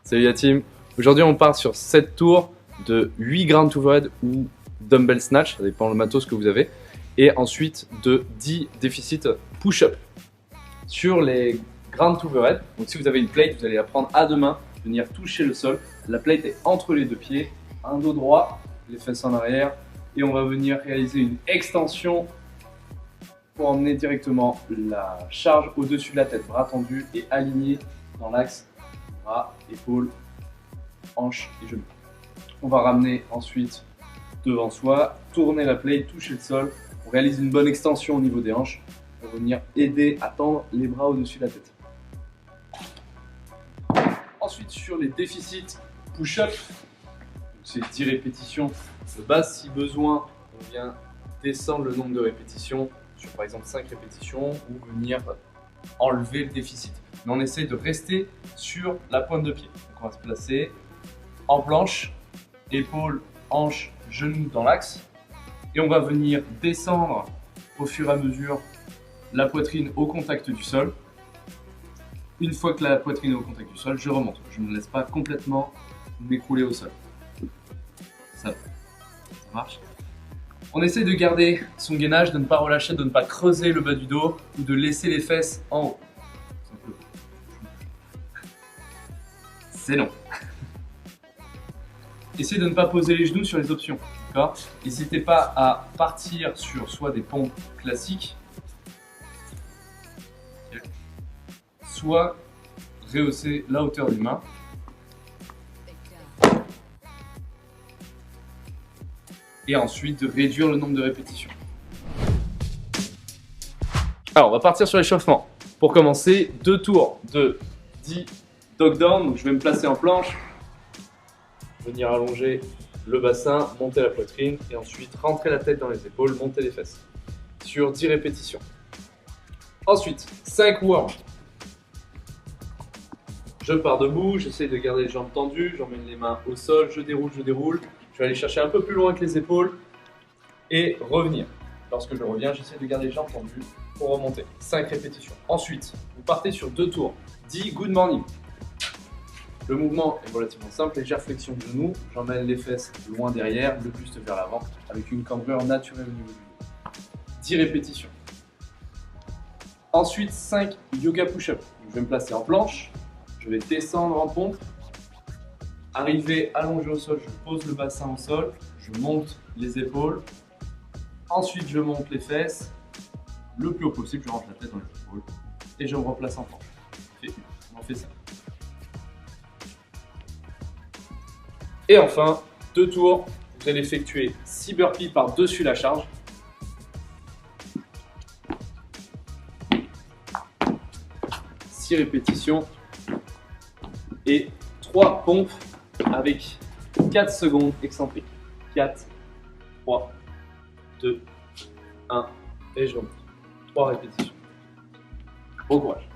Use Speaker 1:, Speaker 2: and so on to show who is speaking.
Speaker 1: Salut la team. Aujourd'hui on part sur 7 tours de 8 ground overhead ou dumbbell snatch, ça dépend le matos que vous avez, et ensuite de 10 déficits push-up. Sur les ground overhead, donc si vous avez une plate, vous allez la prendre à deux mains, venir toucher le sol. La plate est entre les deux pieds, un dos droit, les fesses en arrière, et on va venir réaliser une extension pour emmener directement la charge au-dessus de la tête, bras tendus et alignés dans l'axe bras, épaules, hanches et genoux. On va ramener ensuite devant soi, tourner la plate, toucher le sol. On réalise une bonne extension au niveau des hanches pour venir aider à tendre les bras au-dessus de la tête. Ensuite, sur les déficits push-up, c'est 10 répétitions de base. Si besoin, on vient descendre le nombre de répétitions sur par exemple 5 répétitions ou venir enlever le déficit. Mais on essaie de rester sur la pointe de pied. Donc on va se placer en planche, épaules, hanches, genoux dans l'axe. Et on va venir descendre au fur et à mesure la poitrine au contact du sol. Une fois que la poitrine est au contact du sol, je remonte. Je ne me laisse pas complètement m'écrouler au sol. Ça marche. On essaie de garder son gainage, de ne pas relâcher, de ne pas creuser le bas du dos ou de laisser les fesses en haut. C'est non. Essayez de ne pas poser les genoux sur les options. N'hésitez pas à partir sur soit des pompes classiques, soit rehausser la hauteur des mains. Et ensuite de réduire le nombre de répétitions. Alors on va partir sur l'échauffement. Pour commencer, 2 tours de 10 dog down. Donc je vais me placer en planche, venir allonger le bassin, monter la poitrine et ensuite rentrer la tête dans les épaules, monter les fesses. Sur 10 répétitions. Ensuite, 5 worms. Je pars debout, j'essaie de garder les jambes tendues, j'emmène les mains au sol, je déroule, je déroule. Je vais aller chercher un peu plus loin que les épaules et revenir. Lorsque je reviens, j'essaie de garder les jambes tendues pour remonter. 5 répétitions. Ensuite, vous partez sur 2 tours. 10 good morning. Le mouvement est relativement simple, légère flexion de genoux. J'emmène les fesses loin derrière, le buste vers l'avant, avec une cambrure naturelle au niveau du dos. 10 répétitions. Ensuite, 5 yoga push-up. Je vais me placer en planche. Je vais descendre en pompe. Arrivé allongé au sol, je pose le bassin au sol, je monte les épaules, ensuite je monte les fesses, le plus haut possible, je rentre la tête dans les épaules et je me replace en planche. On fait ça. Et enfin, 2 tours, vous allez effectuer 6 burpees par-dessus la charge. Six répétitions et 3 pompes avec 4 secondes excentriques. 4, 3, 2, 1 et je remonte. 3 répétitions. Bon courage.